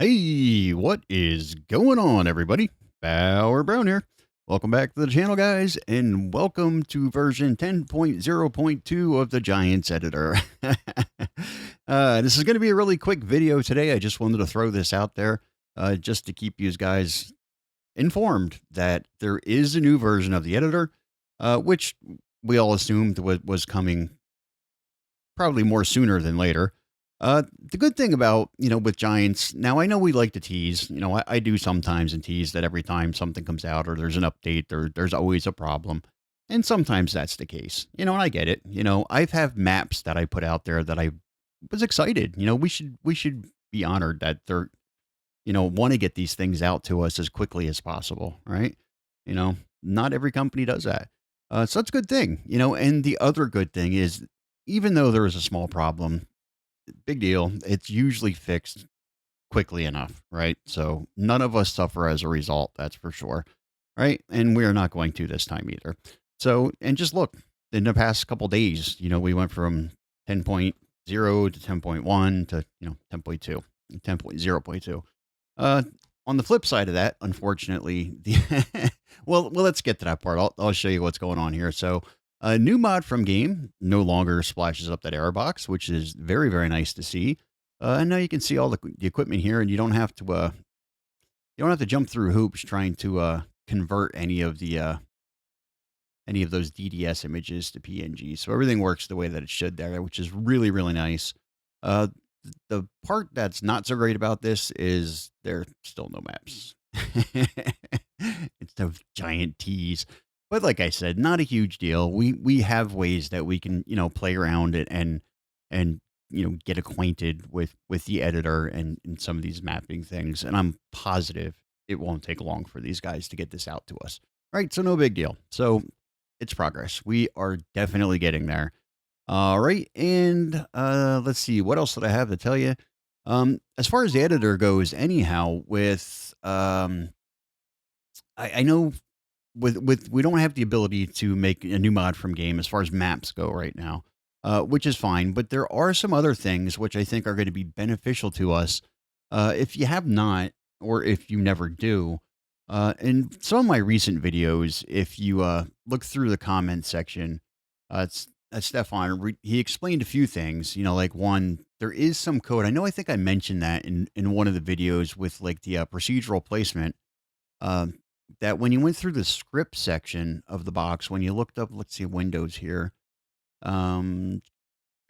Hey, what is going on, everybody? Bauer Brown here. Welcome back to the channel, guys, and welcome to version 10.0.2 of the Giants editor. This is going to be a really quick video today. I just wanted to throw this out there just to keep you guys informed that there is a new version of the editor, which we all assumed was coming probably more sooner than later. The good thing about, with Giants, now I know we like to tease, I do sometimes and tease that every time something comes out or there's an update, there's always a problem. And sometimes that's the case, and I get it. I've have maps that I put out there that I was excited. We should be honored that they're, want to get these things out to us as quickly as possible, right? Not every company does that. So that's a good thing, and the other good thing is even though there is a small problem, big deal. It's usually fixed quickly enough, right? So none of us suffer as a result, that's for sure, right? And we are not going to this time either. So, and just look, in the past couple days, we went from 10.0 to 10.1 to, 10.2, 10.0.2. Uh, on the flip side of that, unfortunately, well, let's get to that part. I'll show you what's going on here. So, a new mod from game no longer splashes up that error box, which is very, very nice to see. And now you can see all the equipment here, and you don't have to jump through hoops trying to convert any of those DDS images to PNG. So everything works the way that it should there, which is really, really nice. Uh, the part that's not so great about this is there are still no maps. It's the giant tease. But like I said, not a huge deal. We have ways that we can, play around it and get acquainted with the editor and some of these mapping things. And I'm positive it won't take long for these guys to get this out to us. Right. So no big deal. So it's progress. We are definitely getting there. All right. And let's see, what else did I have to tell you? As far as the editor goes, anyhow, with I know with we don't have the ability to make a new mod from game as far as maps go right now, which is fine. But there are some other things which I think are going to be beneficial to us if you have not, or if you never do. In some of my recent videos, if you look through the comment section, Stefan he explained a few things. Like one, there is some code. I think I mentioned that in one of the videos with like the procedural placement. Um, that when you went through the script section of the box, when you looked up, let's see, Windows here, um,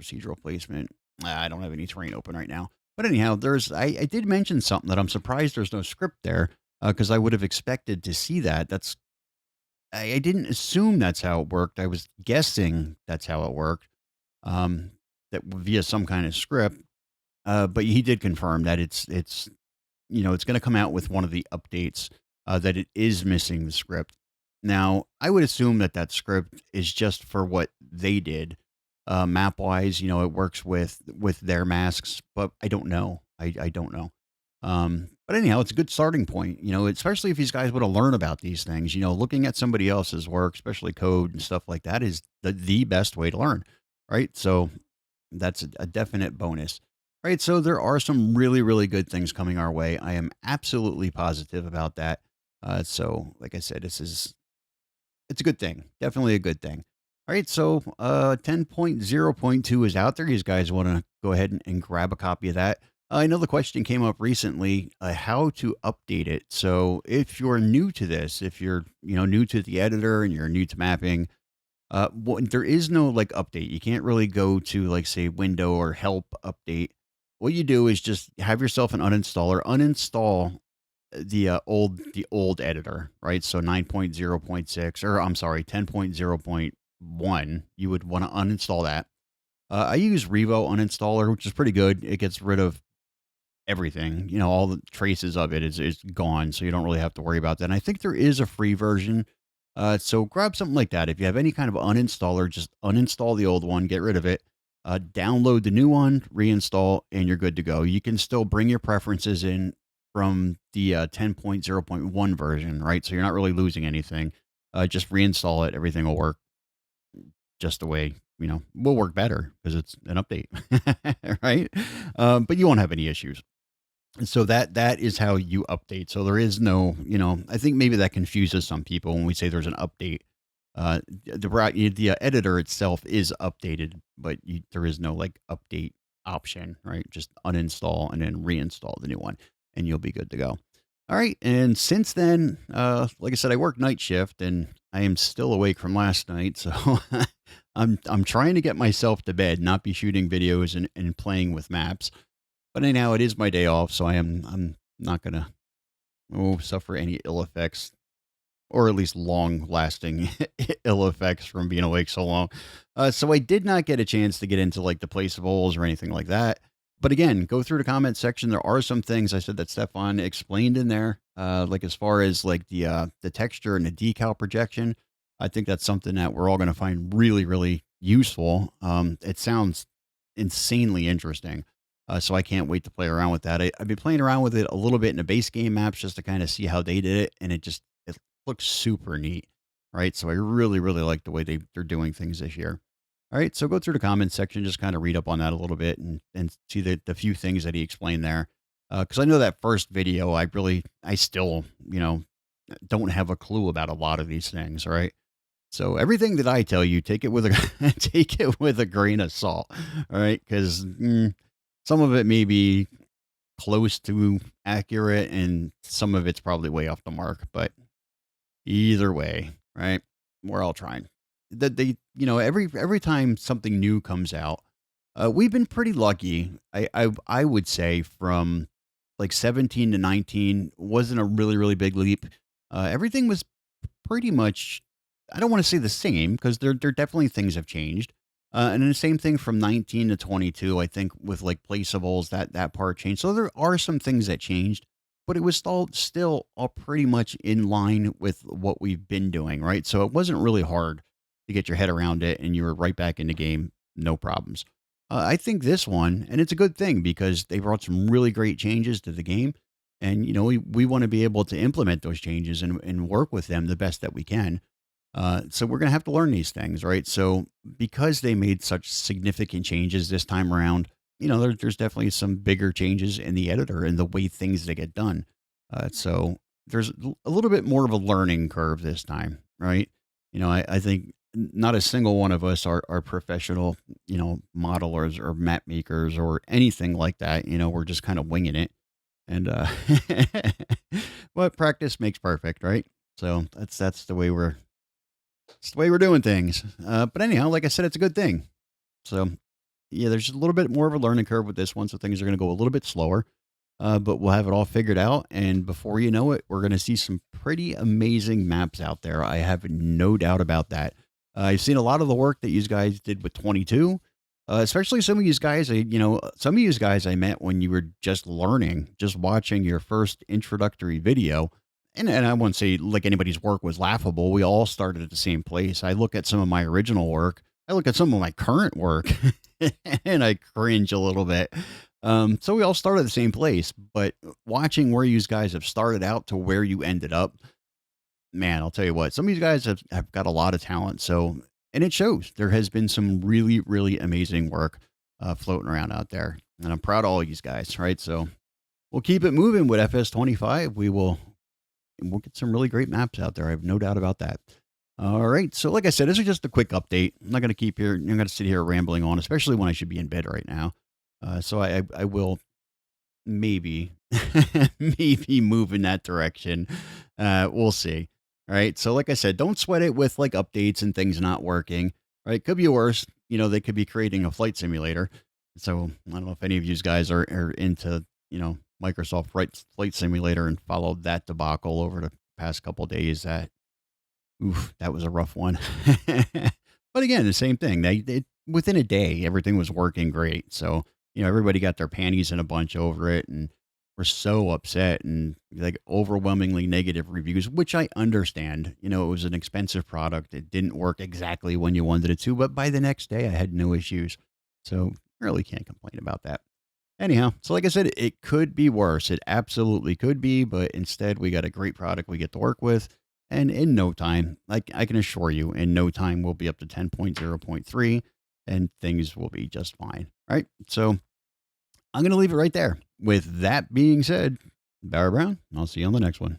procedural placement. I don't have any terrain open right now. But anyhow, I did mention something that I'm surprised there's no script there because I would have expected to see that. I didn't assume that's how it worked. I was guessing that's how it worked, um, that via some kind of script. But he did confirm that it's going to come out with one of the updates that it is missing the script. Now, I would assume that that script is just for what they did, map wise. It works with their masks, but I don't know. I don't know. But anyhow, it's a good starting point. Especially if these guys want to learn about these things. Looking at somebody else's work, especially code and stuff like that, is the best way to learn, right? So that's a definite bonus. Right. So there are some really, really good things coming our way. I am absolutely positive about that. So, like I said, it's a good thing. Definitely a good thing. All right. So, 10.0.2 is out there. You guys want to go ahead and grab a copy of that. I know the question came up recently, how to update it. So, if you're new to this, if you're new to the editor and you're new to mapping, there is no like update. You can't really go to like say window or help update. What you do is just have yourself an uninstaller, uninstall the old editor, right? So 9.0.6, or I'm sorry, 10.0.1. You would want to uninstall that. I use Revo uninstaller, which is pretty good. It gets rid of everything. All the traces of it is gone, so you don't really have to worry about that. And I think there is a free version. So grab something like that. If you have any kind of uninstaller, just uninstall the old one, get rid of it, download the new one, reinstall, and you're good to go. You can still bring your preferences in from the 10.0.1 version, right? So you're not really losing anything. Just reinstall it. Everything will work just the way, will work better because it's an update, right? But you won't have any issues. So that is how you update. So there is no, I think maybe that confuses some people when we say there's an update. The editor itself is updated, but there is no like update option, right? Just uninstall and then reinstall the new one, and you'll be good to go. All right. And since then, like I said, I work night shift, and I am still awake from last night. So I'm trying to get myself to bed, not be shooting videos and playing with maps. But anyhow, it is my day off, so I'm not gonna suffer any ill effects, or at least long lasting ill effects from being awake so long. So I did not get a chance to get into like the placeables or anything like that. But again, go through the comment section. There are some things I said that Stefan explained in there, like as far as like the texture and the decal projection. I think that's something that we're all going to find really, really useful. It sounds insanely interesting. So I can't wait to play around with that. I've been playing around with it a little bit in the base game maps just to kind of see how they did it, and it looks super neat, right? So I really, really like the way they're doing things this year. All right, so go through the comments section, just kind of read up on that a little bit and see the few things that he explained there. Because I know that first video, I still, don't have a clue about a lot of these things, right? So everything that I tell you, take it with a take it with a grain of salt, all right? Because some of it may be close to accurate, and some of it's probably way off the mark. But either way, right? We're all trying. That every time something new comes out, we've been pretty lucky. I would say from like 17 to 19 wasn't a really really big leap. Everything was pretty much, I don't want to say the same because there definitely things have changed. And then the same thing from 19 to 22, I think with like placeables, that part changed. So there are some things that changed, but it was still all pretty much in line with what we've been doing, right? So it wasn't really hard to get your head around it, and you were right back in the game, no problems. I think this one, and it's a good thing because they brought some really great changes to the game, and we want to be able to implement those changes and work with them the best that we can. So we're going to have to learn these things, right? So because they made such significant changes this time around, there's definitely some bigger changes in the editor and the way things that get done. So there's a little bit more of a learning curve this time, right? I think not a single one of us are professional, modelers or map makers or anything like that. We're just kind of winging it. And but practice makes perfect, right? So that's the way we're doing things. But anyhow, like I said, it's a good thing. So yeah, there's a little bit more of a learning curve with this one, so things are going to go a little bit slower. But we'll have it all figured out, and before you know it, we're going to see some pretty amazing maps out there. I have no doubt about that. I've seen a lot of the work that you guys did with 22. Especially some of you guys, some of you guys I met when you were just learning, just watching your first introductory video, and I won't say like anybody's work was laughable. We all started at the same place. I look at some of my original work. I look at some of my current work, and I cringe a little bit. So we all started at the same place, but watching where you guys have started out to where you ended up, man, I'll tell you what, some of these guys have got a lot of talent. So, and it shows. There has been some really, really amazing work floating around out there. And I'm proud of all these guys, right? So we'll keep it moving with FS25. We'll get some really great maps out there. I have no doubt about that. All right. So, like I said, this is just a quick update. I'm not going to I'm going to sit here rambling on, especially when I should be in bed right now. So I will maybe, maybe move in that direction. We'll see. All right. So, like I said, don't sweat it with like updates and things not working. Right. Could be worse. They could be creating a flight simulator. So, I don't know if any of you guys are into, Microsoft Flight Simulator and followed that debacle over the past couple of days. That was a rough one. But again, the same thing. Within a day, everything was working great. So, everybody got their panties in a bunch over it and were so upset and like overwhelmingly negative reviews, which I understand. It was an expensive product. It didn't work exactly when you wanted it to, but by the next day, I had no issues. So, really can't complain about that. Anyhow, so like I said, it could be worse. It absolutely could be, but instead we got a great product we get to work with. And in no time, like I can assure you, in no time we'll be up to 10.0.3 and things will be just fine. Right. So I'm going to leave it right there. With that being said, Bauer Brown, I'll see you on the next one.